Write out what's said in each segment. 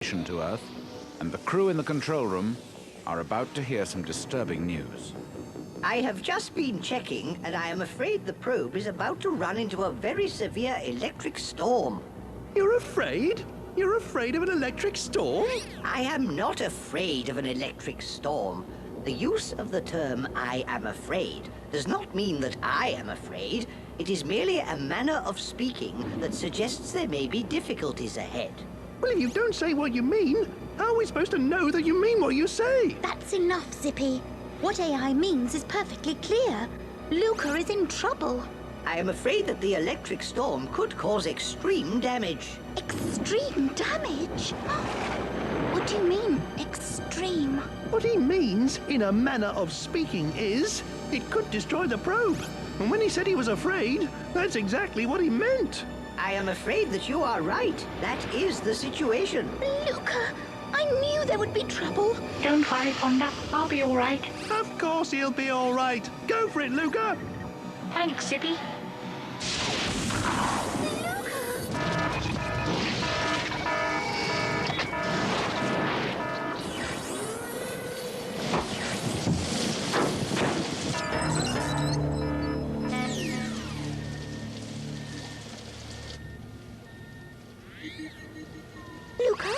To Earth, and the crew in the control room are about to hear some disturbing news. I have just been checking, and I am afraid the probe is about to run into a very severe electric storm. You're afraid? You're afraid of an electric storm? I am not afraid of an electric storm. The use of the term "I am afraid" does not mean that I am afraid. It is merely a manner of speaking that suggests there may be difficulties ahead. Well, if you don't say what you mean, how are we supposed to know that you mean what you say? That's enough, Zippy. What AI means is perfectly clear. Luca is in trouble. I am afraid that the electric storm could cause extreme damage. Extreme damage? What do you mean, extreme? What he means, in a manner of speaking, is it could destroy the probe. And when he said he was afraid, that's exactly what he meant. I am afraid that you are right. That is the situation. Luca, I knew there would be trouble. Don't worry, Fonda. I'll be all right. Of course he'll be all right. Go for it, Luca. Thanks, Zippy. Luca?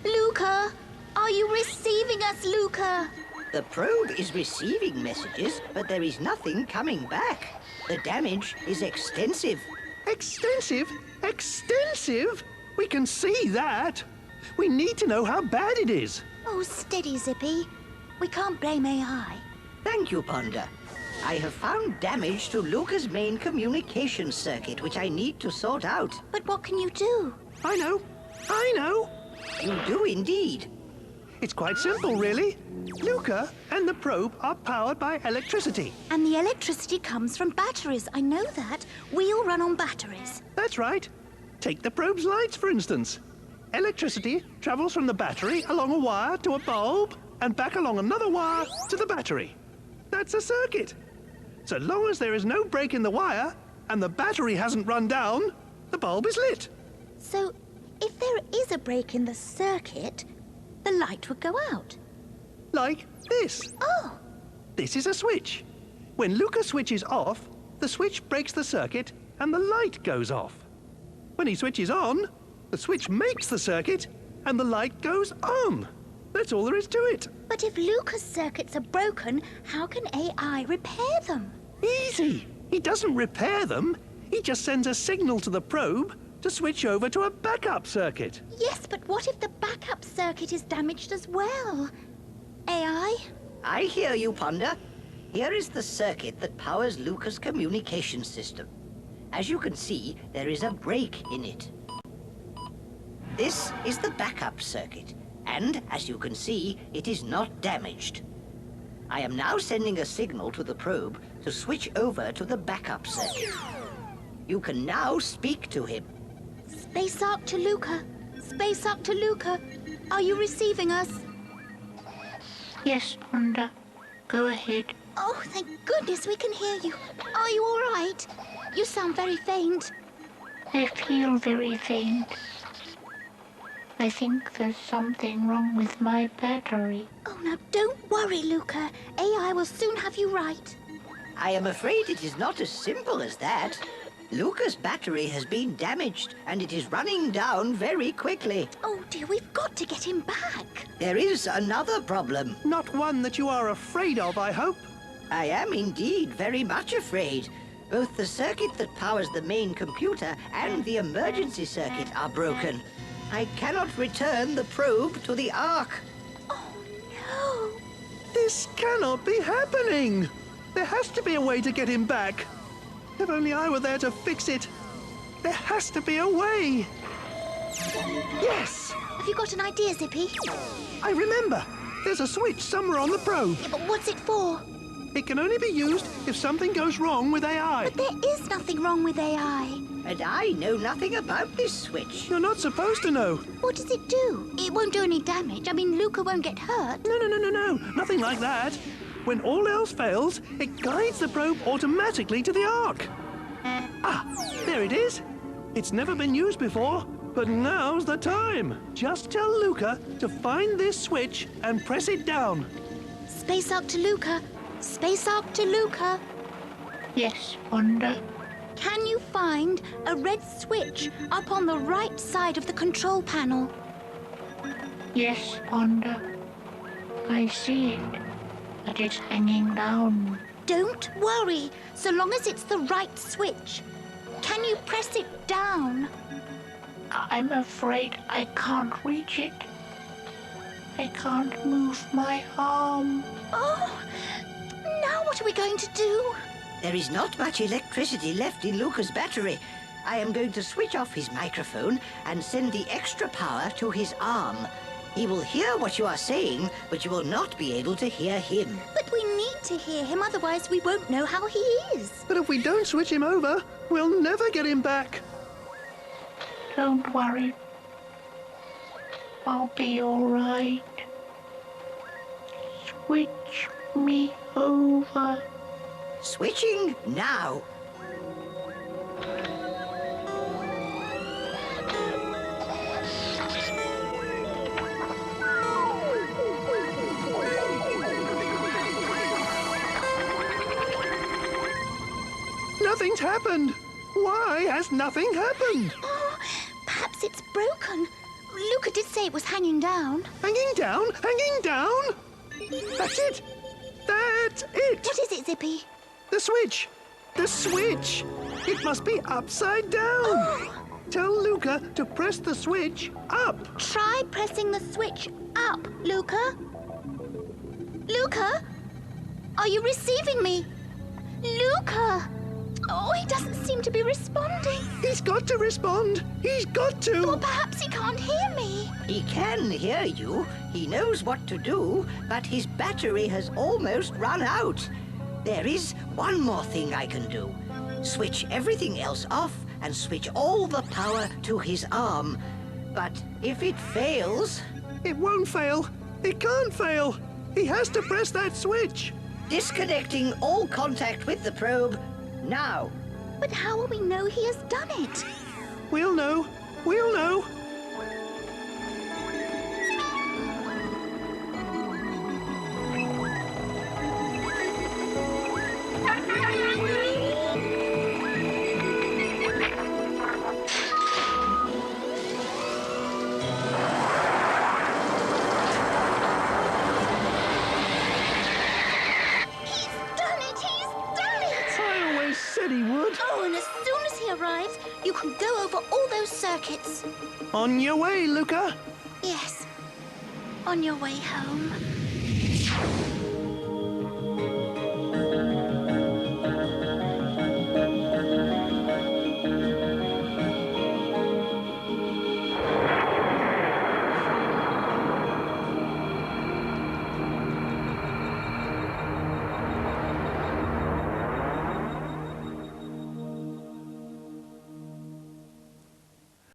Luca? Are you receiving us, Luca? The probe is receiving messages, but there is nothing coming back. The damage is extensive. Extensive? Extensive? We can see that. We need to know how bad it is. Oh, steady, Zippy. We can't blame AI. Thank you, Ponder. I have found damage to Luca's main communication circuit, which I need to sort out. But what can you do? I know. You do indeed. It's quite simple, really. Luca and the probe are powered by electricity. And the electricity comes from batteries. I know that. We all run on batteries. That's right. Take the probe's lights, for instance. Electricity travels from the battery along a wire to a bulb and back along another wire to the battery. That's a circuit. So long as there is no break in the wire and the battery hasn't run down, the bulb is lit. So, if there is a break in the circuit, the light would go out. Like this. Oh! This is a switch. When Luca switches off, the switch breaks the circuit and the light goes off. When he switches on, the switch makes the circuit and the light goes on. That's all there is to it. But if Luca's circuits are broken, how can AI repair them? Easy. He doesn't repair them. He just sends a signal to the probe to switch over to a backup circuit. Yes, but what if the backup circuit is damaged as well? AI? I hear you, Ponder. Here is the circuit that powers Luca's communication system. As you can see, there is a break in it. This is the backup circuit, and as you can see, it is not damaged. I am now sending a signal to the probe to switch over to the backup circuit. You can now speak to him. Space Ark to Luca. Space Ark to Luca. Are you receiving us? Yes, Fonda. Go ahead. Oh, thank goodness we can hear you. Are you all right? You sound very faint. I feel very faint. I think there's something wrong with my battery. Oh, now don't worry, Luca. AI will soon have you right. I am afraid it is not as simple as that. Luca's battery has been damaged, and it is running down very quickly. Oh dear, we've got to get him back. There is another problem. Not one that you are afraid of, I hope. I am indeed very much afraid. Both the circuit that powers the main computer and the emergency circuit are broken. I cannot return the probe to the Ark. Oh no. This cannot be happening. There has to be a way to get him back. If only I were there to fix it. There has to be a way. Yes! Have you got an idea, Zippy? I remember. There's a switch somewhere on the probe. Yeah, but what's it for? It can only be used if something goes wrong with AI. But there is nothing wrong with AI. And I know nothing about this switch. You're not supposed to know. What does it do? It won't do any damage. I mean, Luca won't get hurt. No. Nothing like that. When all else fails, it guides the probe automatically to the Ark. Ah, there it is. It's never been used before, But now's the time. Just tell Luca to find this switch and press it down. Space Ark to Luca. Space Ark to Luca. Yes, Wanda. Can you find a red switch up on the right side of the control panel? Yes, Wanda. I see it, but it's hanging down. Don't worry, so long as it's the right switch. Can you press it down? I'm afraid I can't reach it. I can't move my arm. Oh, now what are we going to do? There is not much electricity left in Luca's battery. I am going to switch off his microphone and send the extra power to his arm. He will hear what you are saying, but you will not be able to hear him. But we need to hear him, otherwise we won't know how he is. But if we don't switch him over, we'll never get him back. Don't worry. I'll be all right. Switch me over. Switching now. Nothing's happened. Why has nothing happened? Oh, perhaps it's broken. Luca did say it was hanging down. Hanging down? Hanging down? That's it. That's it. What is it, Zippy? The switch. The switch. It must be upside down. Tell Luca to press the switch up. Try pressing the switch up, Luca. Luca? Are you receiving me? Luca! Oh, he doesn't seem to be responding. He's got to respond. He's got to. Or perhaps he can't hear me. He can hear you. He knows what to do, but his battery has almost run out. There is one more thing I can do. Switch everything else off and switch all the power to his arm. But if it fails... It won't fail. It can't fail. He has to press that switch. Disconnecting all contact with the probe now. But how will we know he has done it? We'll know. We'll know. He would. Oh, and as soon as he arrives, you can go over all those circuits. On your way, Luca. Yes. On your way home.